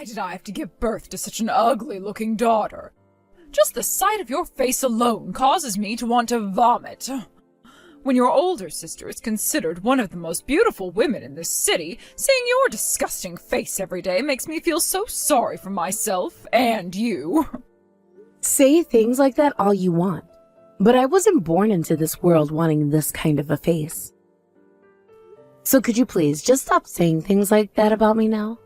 did I have to give birth to such an ugly-looking daughter? Just the sight of your face alone causes me to want to vomit. When your older sister is considered one of the most beautiful women in this city, seeing your disgusting face every day makes me feel so sorry for myself and you. Say things like that all you want, but I wasn't born into this world wanting this kind of a face. So could you please just stop saying things like that about me now?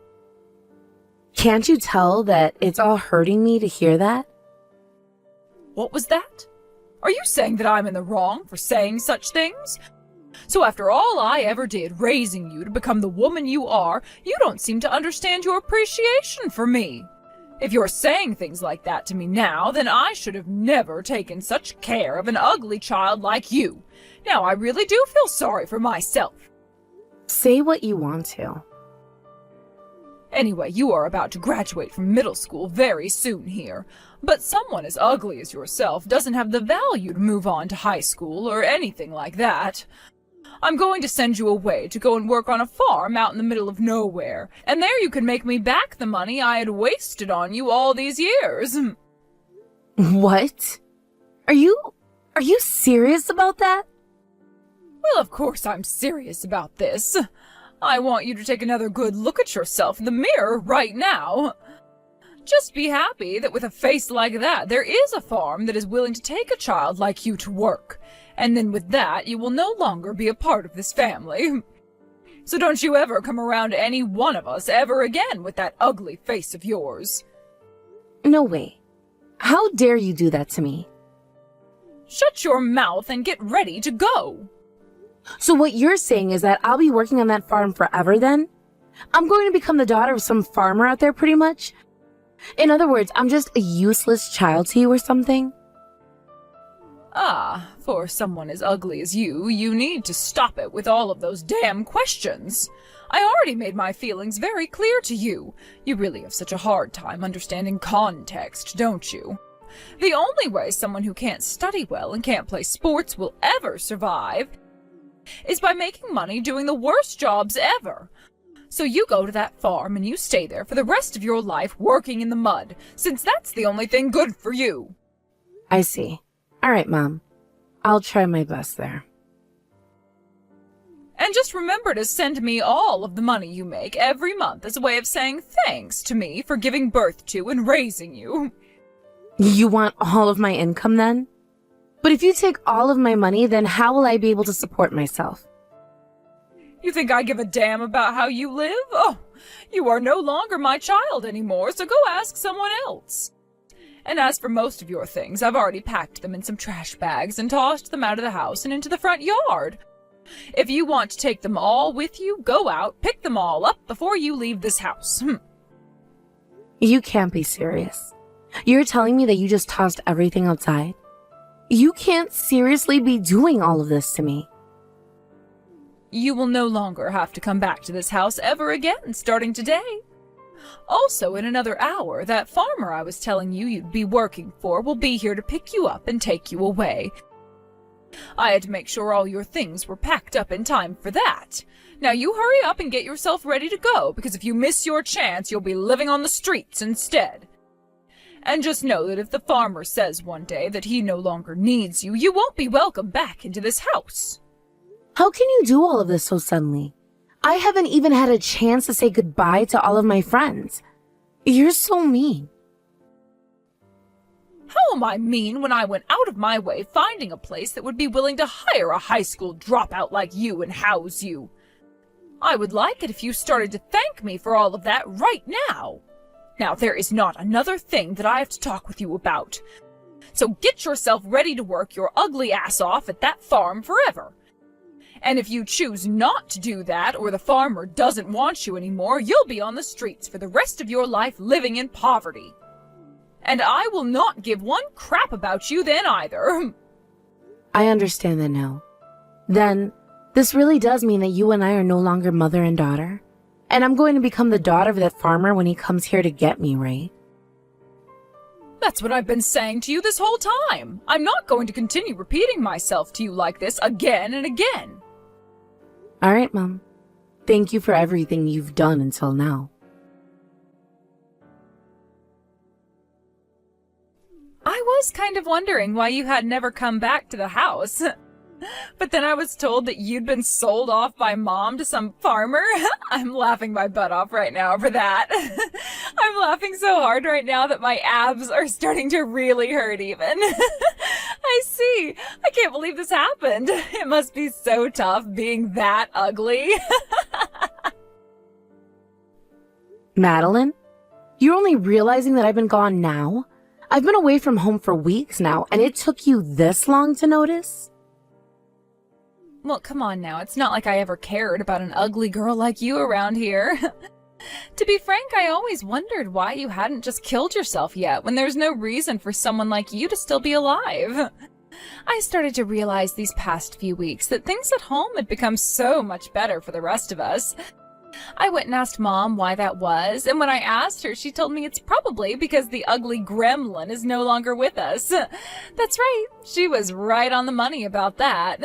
Can't you tell that it's all hurting me to hear that? What was that? Are you saying that I'm in the wrong for saying such things? So after all I ever did raising you to become the woman you are, you don't seem to understand your appreciation for me. If you're saying things like that to me now, then I should have never taken such care of an ugly child like you. Now I really do feel sorry for myself. Say what you want to. Anyway, you are about to graduate from middle school very soon here. But someone as ugly as yourself doesn't have the value to move on to high school or anything like that. I'm going to send you away to go and work on a farm out in the middle of nowhere, and there you can make me back the money I had wasted on you all these years. What? Are you serious about that? Well, of course I'm serious about this. I want you to take another good look at yourself in the mirror right now. Just be happy that with a face like that, there is a farm that is willing to take a child like you to work. And then with that, you will no longer be a part of this family. So don't you ever come around any one of us ever again with that ugly face of yours. No way. How dare you do that to me? Shut your mouth and get ready to go. So what you're saying is that I'll be working on that farm forever then? I'm going to become the daughter of some farmer out there pretty much? In other words, I'm just a useless child to you or something? Ah, for someone as ugly as you need to stop it with all of those damn questions. I already made my feelings very clear to you. You really have such a hard time understanding context, don't you? The only way someone who can't study well and can't play sports will ever survive is by making money doing the worst jobs ever. So you go to that farm and you stay there for the rest of your life working in the mud, since that's the only thing good for you. I see. All right, Mom. I'll try my best there. And just remember to send me all of the money you make every month as a way of saying thanks to me for giving birth to and raising you. You want all of my income then? But if you take all of my money, then how will I be able to support myself? You think I give a damn about how you live? Oh, you are no longer my child anymore, so go ask someone else. And as for most of your things, I've already packed them in some trash bags and tossed them out of the house and into the front yard. If you want to take them all with you, go out, pick them all up before you leave this house. You can't be serious. You're telling me that you just tossed everything outside? You can't seriously be doing all of this to me. You will no longer have to come back to this house ever again, starting today. Also, in another hour, that farmer I was telling you you'd be working for will be here to pick you up and take you away. I had to make sure all your things were packed up in time for that. Now you hurry up and get yourself ready to go, because if you miss your chance, you'll be living on the streets instead. And just know that if the farmer says one day that he no longer needs you, you won't be welcome back into this house. How can you do all of this so suddenly? I haven't even had a chance to say goodbye to all of my friends. You're so mean. How am I mean when I went out of my way finding a place that would be willing to hire a high school dropout like you and house you? I would like it if you started to thank me for all of that right now. Now, there is not another thing that I have to talk with you about. So get yourself ready to work your ugly ass off at that farm forever. And if you choose not to do that, or the farmer doesn't want you anymore, you'll be on the streets for the rest of your life living in poverty. And I will not give one crap about you then either. I understand that now. Then, this really does mean that you and I are no longer mother and daughter? And I'm going to become the daughter of that farmer when he comes here to get me, right? That's what I've been saying to you this whole time. I'm not going to continue repeating myself to you like this again and again. All right, Mom. Thank you for everything you've done until now. I was kind of wondering why you had never come back to the house. But then I was told that you'd been sold off by Mom to some farmer. I'm laughing my butt off right now over that. I'm laughing so hard right now that my abs are starting to really hurt even. I see. I can't believe this happened. It must be so tough being that ugly. Madeline, you're only realizing that I've been gone now? I've been away from home for weeks now, and it took you this long to notice? Well, come on now. It's not like I ever cared about an ugly girl like you around here. To be frank, I always wondered why you hadn't just killed yourself yet when there's no reason for someone like you to still be alive. I started to realize these past few weeks that things at home had become so much better for the rest of us. I went and asked Mom why that was, and when I asked her, she told me it's probably because the ugly gremlin is no longer with us. That's right. She was right on the money about that.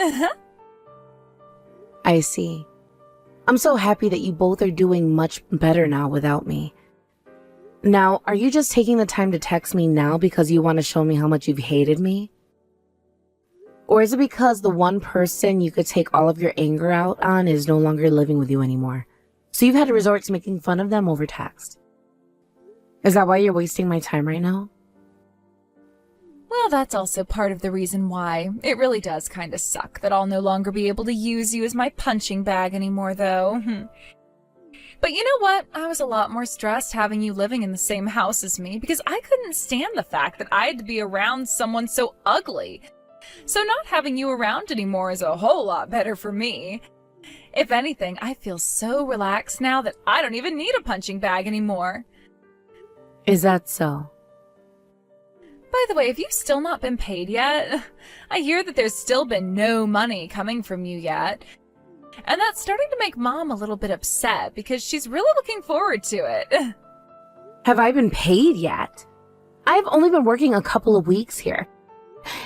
I see. I'm so happy that you both are doing much better now without me. Now, are you just taking the time to text me now because you want to show me how much you've hated me? Or is it because the one person you could take all of your anger out on is no longer living with you anymore? So you've had to resort to making fun of them over text. Is that why you're wasting my time right now? Well, that's also part of the reason why. It really does kind of suck that I'll no longer be able to use you as my punching bag anymore, though. But you know what? I was a lot more stressed having you living in the same house as me because I couldn't stand the fact that I had to be around someone so ugly. So not having you around anymore is a whole lot better for me. If anything, I feel so relaxed now that I don't even need a punching bag anymore. Is that so? By the way, have you still not been paid yet? I hear that there's still been no money coming from you yet. And that's starting to make Mom a little bit upset because she's really looking forward to it. Have I been paid yet? I've only been working a couple of weeks here.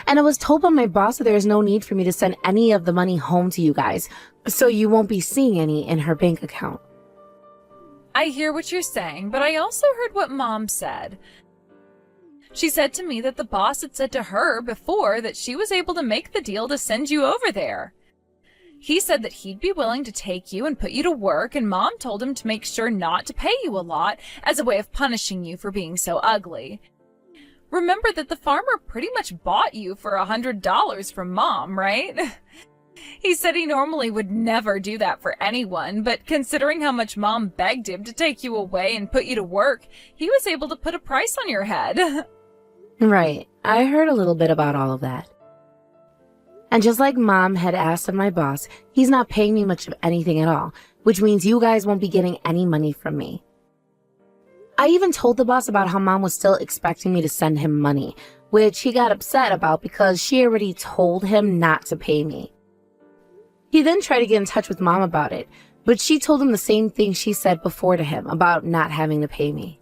And I was told by my boss that there's no need for me to send any of the money home to you guys, so you won't be seeing any in her bank account. I hear what you're saying, but I also heard what Mom said. She said to me that the boss had said to her before that she was able to make the deal to send you over there. He said that he'd be willing to take you and put you to work, and Mom told him to make sure not to pay you a lot as a way of punishing you for being so ugly. Remember that the farmer pretty much bought you for $100 from Mom, right? He said he normally would never do that for anyone, but considering how much Mom begged him to take you away and put you to work, he was able to put a price on your head. Right. I heard a little bit about all of that. And just like Mom had asked of my boss, he's not paying me much of anything at all, which means you guys won't be getting any money from me. I even told the boss about how Mom was still expecting me to send him money, which he got upset about because she already told him not to pay me. He then tried to get in touch with Mom about it, but she told him the same thing she said before to him about not having to pay me.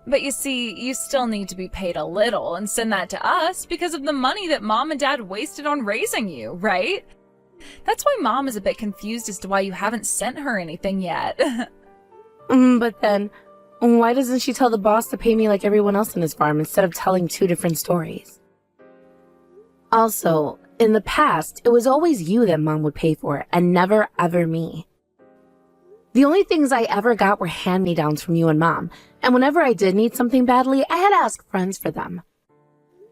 But you see, you still need to be paid a little and send that to us because of the money that Mom and Dad wasted on raising you, right? That's why Mom is a bit confused as to why you haven't sent her anything yet. But then, why doesn't she tell the boss to pay me like everyone else in his farm instead of telling two different stories? Also, in the past, it was always you that Mom would pay for and never ever me. The only things I ever got were hand-me-downs from you and Mom, and whenever I did need something badly, I had to ask friends for them.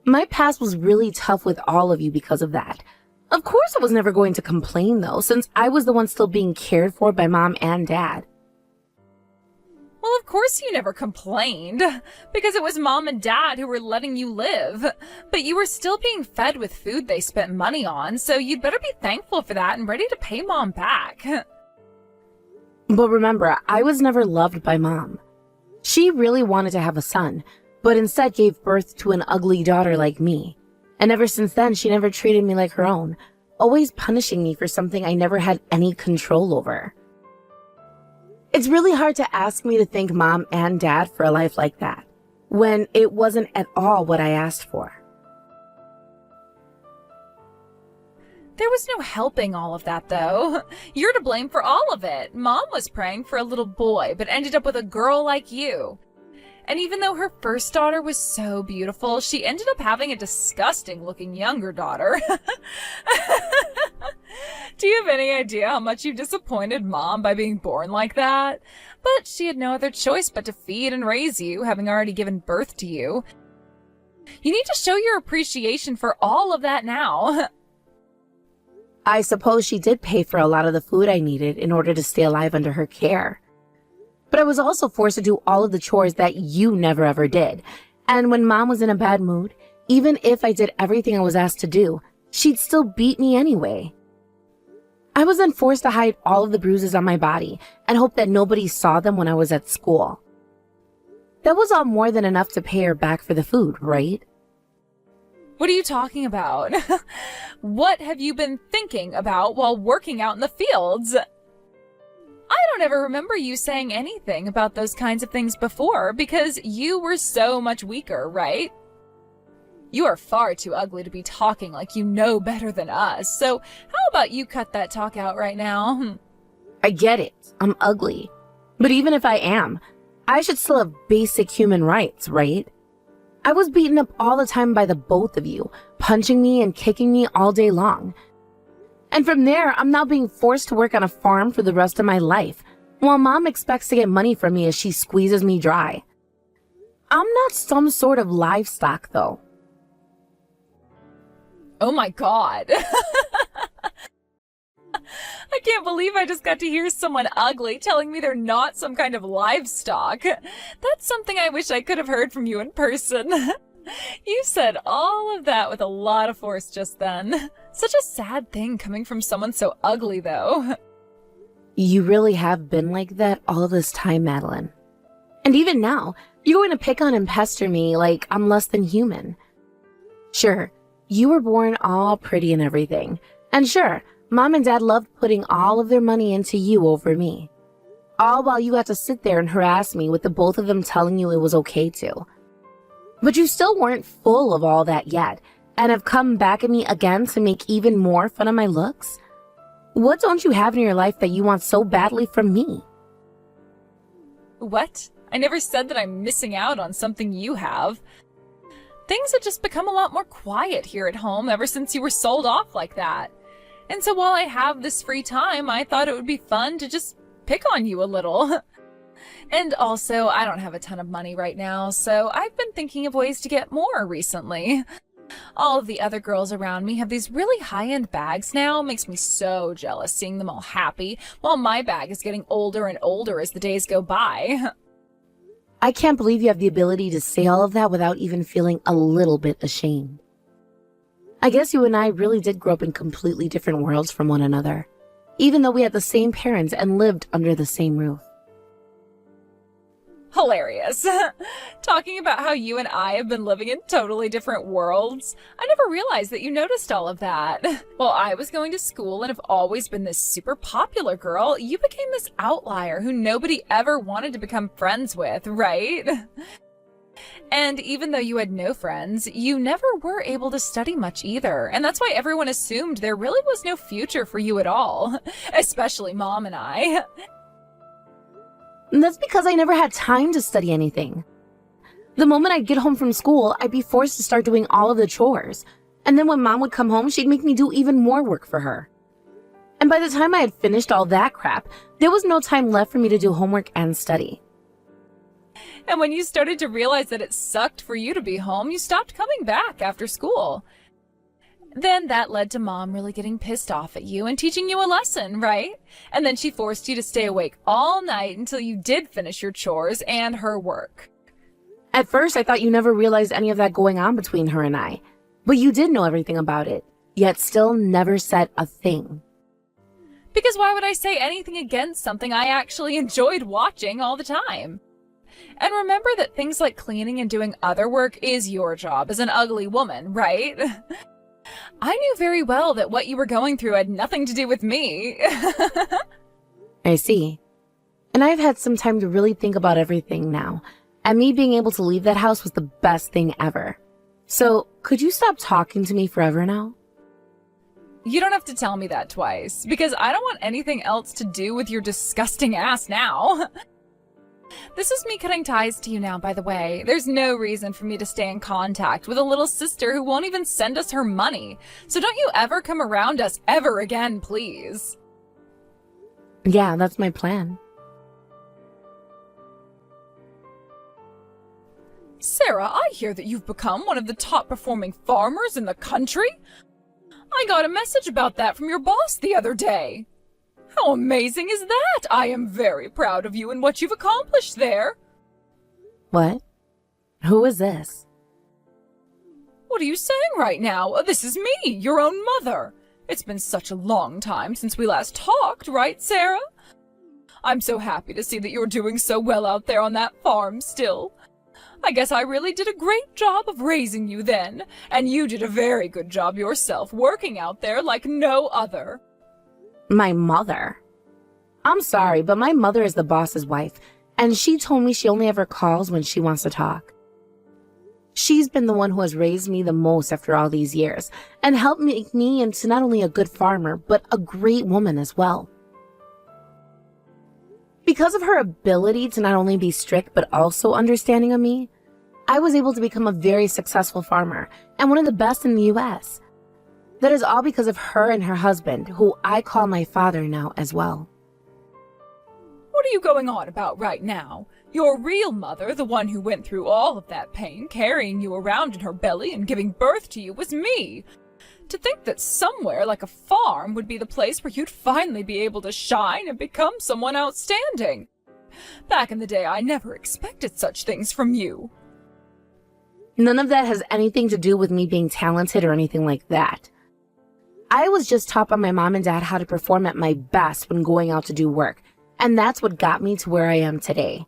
My past was really tough with all of you because of that. Of course I was never going to complain though, since I was the one still being cared for by Mom and Dad. Well, of course you never complained, because it was Mom and Dad who were letting you live. But you were still being fed with food they spent money on, so you'd better be thankful for that and ready to pay Mom back. But remember, I was never loved by Mom. She really wanted to have a son, but instead gave birth to an ugly daughter like me. And ever since then, she never treated me like her own, always punishing me for something I never had any control over. It's really hard to ask me to thank Mom and Dad for a life like that, when it wasn't at all what I asked for. There was no helping all of that, though. You're to blame for all of it. Mom was praying for a little boy, but ended up with a girl like you. And even though her first daughter was so beautiful, she ended up having a disgusting-looking younger daughter. Do you have any idea how much you disappointed Mom by being born like that? But she had no other choice but to feed and raise you, having already given birth to you. You need to show your appreciation for all of that now. I suppose she did pay for a lot of the food I needed in order to stay alive under her care. But I was also forced to do all of the chores that you never ever did. And when Mom was in a bad mood, even if I did everything I was asked to do, she'd still beat me anyway. I was then forced to hide all of the bruises on my body and hope that nobody saw them when I was at school. That was all more than enough to pay her back for the food, right? What are you talking about? What have you been thinking about while working out in the fields? I don't ever remember you saying anything about those kinds of things before because you were so much weaker, right? You are far too ugly to be talking like you know better than us, so how about you cut that talk out right now? I get it. I'm ugly. But even if I am, I should still have basic human rights, right? I was beaten up all the time by the both of you, punching me and kicking me all day long. And from there, I'm now being forced to work on a farm for the rest of my life, while Mom expects to get money from me as she squeezes me dry. I'm not some sort of livestock, though. Oh my God. I can't believe I just got to hear someone ugly telling me they're not some kind of livestock. That's something I wish I could have heard from you in person. You said all of that with a lot of force just then. Such a sad thing coming from someone so ugly, though. You really have been like that all of this time, Madeline. And even now, you're going to pick on and pester me like I'm less than human. Sure, you were born all pretty and everything. And sure, Mom and Dad loved putting all of their money into you over me. All while you had to sit there and harass me with the both of them telling you it was okay to. But you still weren't full of all that yet, and have come back at me again to make even more fun of my looks? What don't you have in your life that you want so badly from me? What? I never said that I'm missing out on something you have. Things have just become a lot more quiet here at home ever since you were sold off like that. And so while I have this free time, I thought it would be fun to just pick on you a little. And also, I don't have a ton of money right now, so I've been thinking of ways to get more recently. All of the other girls around me have these really high-end bags now. Makes me so jealous seeing them all happy, while my bag is getting older and older as the days go by. I can't believe you have the ability to say all of that without even feeling a little bit ashamed. I guess you and I really did grow up in completely different worlds from one another, even though we had the same parents and lived under the same roof. Hilarious. Talking about how you and I have been living in totally different worlds. I never realized that you noticed all of that. While I was going to school and have always been this super popular girl, you became this outlier who nobody ever wanted to become friends with, right? And even though you had no friends, you never were able to study much either. And that's why everyone assumed there really was no future for you at all. Especially Mom and I. That's because I never had time to study anything. The moment I'd get home from school, I'd be forced to start doing all of the chores. And then when Mom would come home, she'd make me do even more work for her. And by the time I had finished all that crap, there was no time left for me to do homework and study. And when you started to realize that it sucked for you to be home, you stopped coming back after school. Then that led to Mom really getting pissed off at you and teaching you a lesson, right? And then she forced you to stay awake all night until you did finish your chores and her work. At first, I thought you never realized any of that going on between her and I. But you did know everything about it, yet still never said a thing. Because why would I say anything against something I actually enjoyed watching all the time? And remember that things like cleaning and doing other work is your job as an ugly woman, right? I knew very well that what you were going through had nothing to do with me. I see. And I've had some time to really think about everything now, and me being able to leave that house was the best thing ever. So, could you stop talking to me forever now? You don't have to tell me that twice, because I don't want anything else to do with your disgusting ass now. This is me cutting ties to you now, by the way. There's no reason for me to stay in contact with a little sister who won't even send us her money. So don't you ever come around us ever again, please. Yeah, that's my plan. Sarah, I hear that you've become one of the top performing farmers in the country. I got a message about that from your boss the other day. How amazing is that? I am very proud of you and what you've accomplished there. What? Who is this? What are you saying right now? This is me, your own mother. It's been such a long time since we last talked, right, Sarah? I'm so happy to see that you're doing so well out there on that farm still. I guess I really did a great job of raising you then, and you did a very good job yourself working out there like no other. My mother? I'm sorry, but my mother is the boss's wife, and she told me she only ever calls when she wants to talk. She's been the one who has raised me the most after all these years, and helped make me into not only a good farmer, but a great woman as well. Because of her ability to not only be strict, but also understanding of me, I was able to become a very successful farmer, and one of the best in the U.S. That is all because of her and her husband, who I call my father now as well. What are you going on about right now? Your real mother, the one who went through all of that pain, carrying you around in her belly and giving birth to you, was me. To think that somewhere like a farm would be the place where you'd finally be able to shine and become someone outstanding. Back in the day, I never expected such things from you. None of that has anything to do with me being talented or anything like that. I was just taught by my mom and dad how to perform at my best when going out to do work, and that's what got me to where I am today.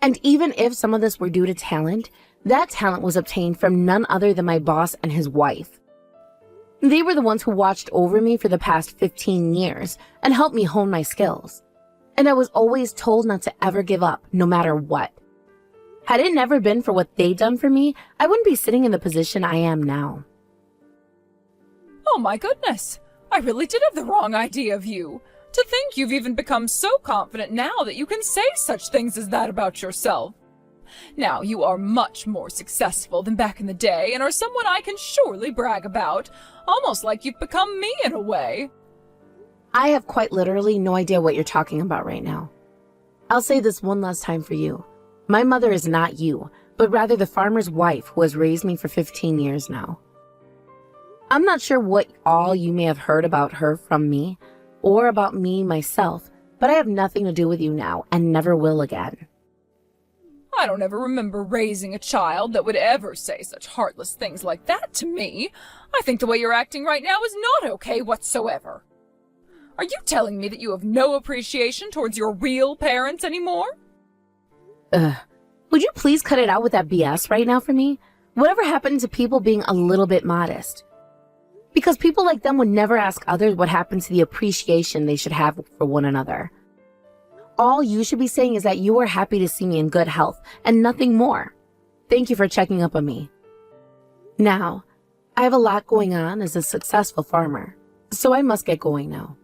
And even if some of this were due to talent, that talent was obtained from none other than my boss and his wife. They were the ones who watched over me for the past 15 years and helped me hone my skills. And I was always told not to ever give up, no matter what. Had it never been for what they'd done for me, I wouldn't be sitting in the position I am now. Oh my goodness! I really did have the wrong idea of you. To think you've even become so confident now that you can say such things as that about yourself. Now, you are much more successful than back in the day and are someone I can surely brag about, almost like you've become me in a way. I have quite literally no idea what you're talking about right now. I'll say this one last time for you. My mother is not you, but rather the farmer's wife who has raised me for 15 years now. I'm not sure what all you may have heard about her from me, or about me myself, but I have nothing to do with you now and never will again. I don't ever remember raising a child that would ever say such heartless things like that to me. I think the way you're acting right now is not okay whatsoever. Are you telling me that you have no appreciation towards your real parents anymore? Would you please cut it out with that BS right now for me? Whatever happened to people being a little bit modest? Because people like them would never ask others what happened to the appreciation they should have for one another. All you should be saying is that you are happy to see me in good health and nothing more. Thank you for checking up on me. Now, I have a lot going on as a successful farmer, so I must get going now.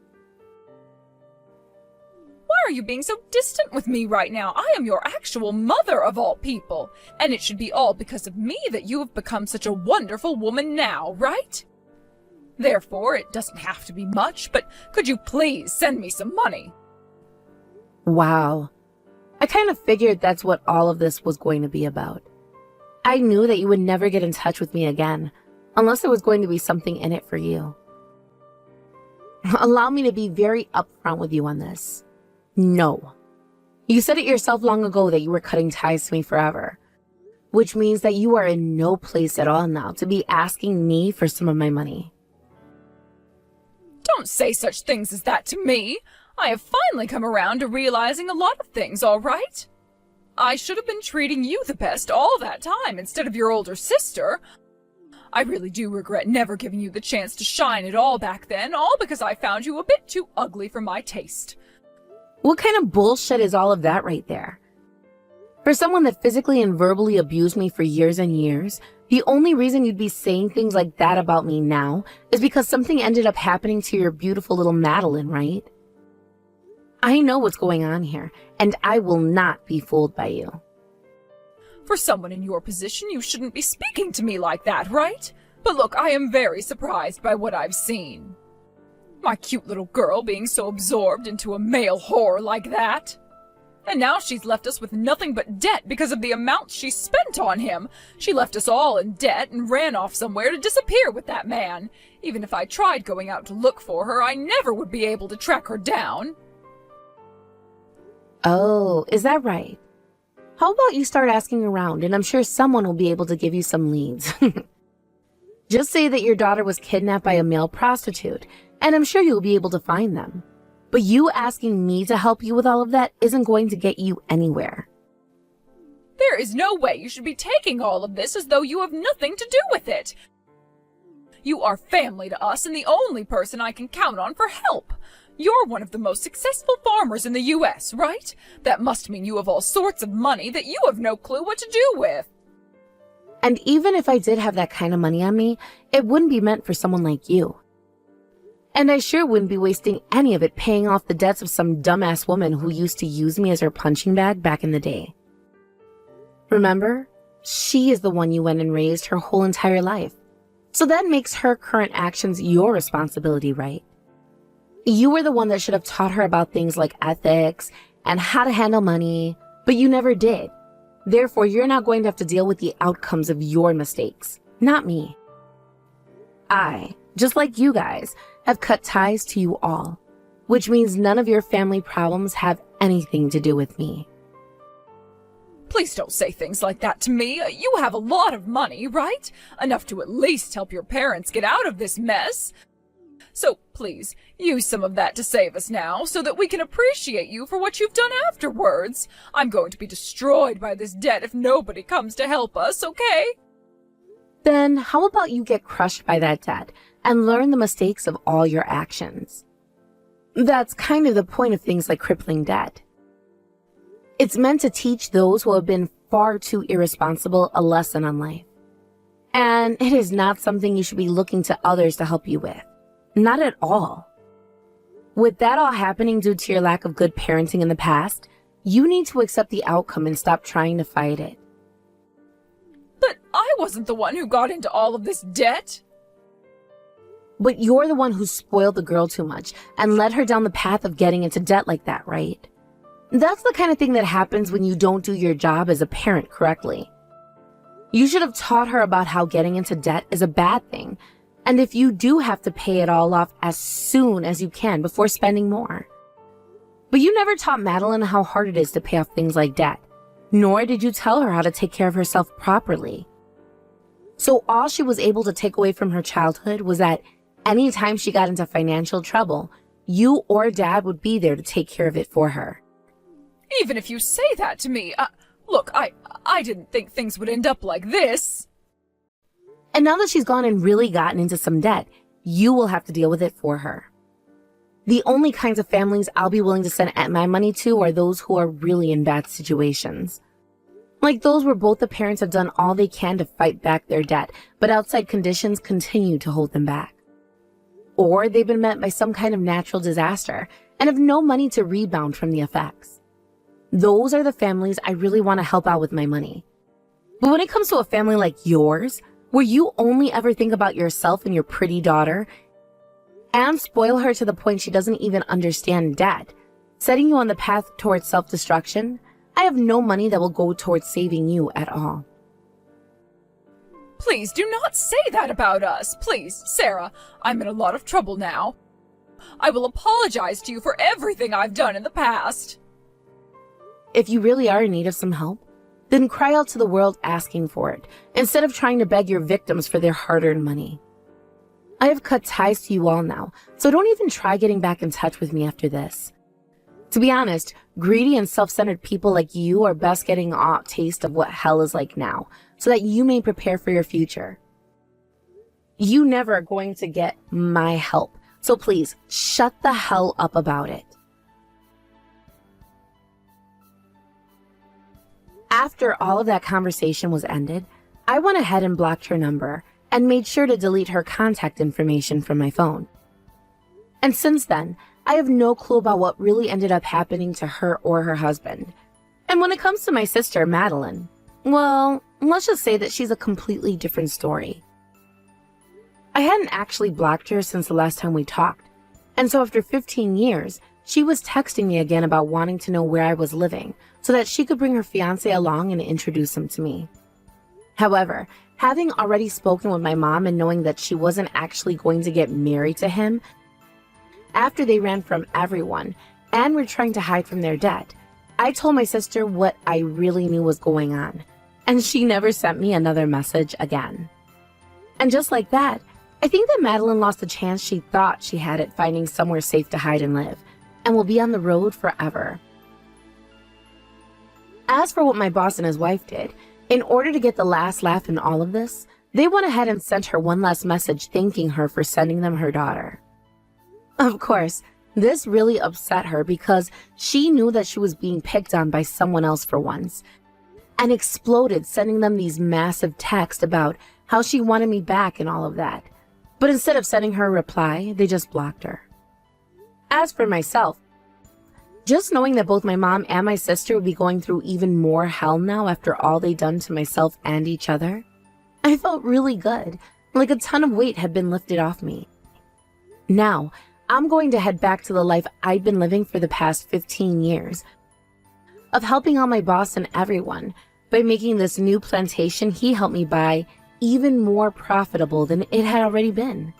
Why are you being so distant with me right now? I am your actual mother of all people, and it should be all because of me that you have become such a wonderful woman now, right? Therefore, it doesn't have to be much, but could you please send me some money? Wow. I kind of figured that's what all of this was going to be about. I knew that you would never get in touch with me again, unless there was going to be something in it for you. Allow me to be very upfront with you on this. No. You said it yourself long ago that you were cutting ties to me forever, which means that you are in no place at all now to be asking me for some of my money. Don't say such things as that to me. I have finally come around to realizing a lot of things, all right? I should have been treating you the best all that time instead of your older sister. I really do regret never giving you the chance to shine at all back then, all because I found you a bit too ugly for my taste. What kind of bullshit is all of that right there? For someone that physically and verbally abused me for years and years, the only reason you'd be saying things like that about me now is because something ended up happening to your beautiful little Madeline, right? I know what's going on here, and I will not be fooled by you. For someone in your position, you shouldn't be speaking to me like that, right? But look, I am very surprised by what I've seen. My cute little girl being so absorbed into a male whore like that. And now she's left us with nothing but debt because of the amount she spent on him. She left us all in debt and ran off somewhere to disappear with that man. Even if I tried going out to look for her, I never would be able to track her down. Oh, is that right? How about you start asking around, and I'm sure someone will be able to give you some leads. Just say that your daughter was kidnapped by a male prostitute, and I'm sure you'll be able to find them. But you asking me to help you with all of that isn't going to get you anywhere. There is no way you should be taking all of this as though you have nothing to do with it. You are family to us and the only person I can count on for help. You're one of the most successful farmers in the U.S., right? That must mean you have all sorts of money that you have no clue what to do with. And even if I did have that kind of money on me, it wouldn't be meant for someone like you. And I sure wouldn't be wasting any of it paying off the debts of some dumbass woman who used to use me as her punching bag back in the day. Remember? She is the one you went and raised her whole entire life. So that makes her current actions your responsibility, right? You were the one that should have taught her about things like ethics and how to handle money, but you never did. Therefore, you're not going to have to deal with the outcomes of your mistakes, not me. I, just like you guys, have cut ties to you all, which means none of your family problems have anything to do with me. Please don't say things like that to me. You have a lot of money, right? Enough to at least help your parents get out of this mess. So please, use some of that to save us now, so that we can appreciate you for what you've done afterwards. I'm going to be destroyed by this debt if nobody comes to help us, okay? Then how about you get crushed by that debt and learn the mistakes of all your actions? That's kind of the point of things like crippling debt. It's meant to teach those who have been far too irresponsible a lesson on life. And it is not something you should be looking to others to help you with. Not at all. With that all happening due to your lack of good parenting in the past, you need to accept the outcome and stop trying to fight it. But I wasn't the one who got into all of this debt. But you're the one who spoiled the girl too much and led her down the path of getting into debt like that, right? That's the kind of thing that happens when you don't do your job as a parent correctly. You should have taught her about how getting into debt is a bad thing, and if you do have to pay it all off as soon as you can before spending more. But you never taught Madeline how hard it is to pay off things like debt, nor did you tell her how to take care of herself properly. So all she was able to take away from her childhood was that anytime she got into financial trouble, you or Dad would be there to take care of it for her. Even if you say that to me, look, I didn't think things would end up like this. And now that she's gone and really gotten into some debt, you will have to deal with it for her. The only kinds of families I'll be willing to send my money to are those who are really in bad situations. Like those where both the parents have done all they can to fight back their debt, but outside conditions continue to hold them back. Or they've been met by some kind of natural disaster and have no money to rebound from the effects. Those are the families I really want to help out with my money. But when it comes to a family like yours, where you only ever think about yourself and your pretty daughter, and spoil her to the point she doesn't even understand debt, setting you on the path towards self-destruction, I have no money that will go towards saving you at all. Please do not say that about us. Please, Sarah, I'm in a lot of trouble now. I will apologize to you for everything I've done in the past. If you really are in need of some help, then cry out to the world asking for it, instead of trying to beg your victims for their hard-earned money. I have cut ties to you all now, so don't even try getting back in touch with me after this. To be honest, greedy and self-centered people like you are best getting a taste of what hell is like now, so that you may prepare for your future. You never are going to get my help, so please shut the hell up about it. After all of that conversation was ended, I went ahead and blocked her number and made sure to delete her contact information from my phone. And since then, I have no clue about what really ended up happening to her or her husband. And when it comes to my sister, Madeline, well, let's just say that she's a completely different story. I hadn't actually blocked her since the last time we talked, and so after 15 years, she was texting me again about wanting to know where I was living so that she could bring her fiancé along and introduce him to me. However, having already spoken with my mom and knowing that she wasn't actually going to get married to him, after they ran from everyone and were trying to hide from their debt, I told my sister what I really knew was going on, and she never sent me another message again. And just like that, I think that Madeline lost the chance she thought she had at finding somewhere safe to hide and live, and will be on the road forever. As for what my boss and his wife did, in order to get the last laugh in all of this, they went ahead and sent her one last message thanking her for sending them her daughter. Of course, this really upset her because she knew that she was being picked on by someone else for once, and exploded sending them these massive texts about how she wanted me back and all of that. But instead of sending her a reply, they just blocked her. As for myself, just knowing that both my mom and my sister would be going through even more hell now after all they'd done to myself and each other, I felt really good, like a ton of weight had been lifted off me. Now, I'm going to head back to the life I'd been living for the past 15 years, of helping out my boss and everyone by making this new plantation he helped me buy even more profitable than it had already been.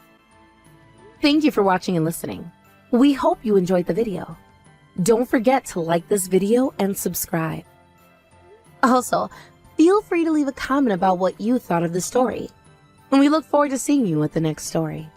Thank you for watching and listening. We hope you enjoyed the video. Don't forget to like this video and subscribe. Also, feel free to leave a comment about what you thought of the story. And we look forward to seeing you at the next story.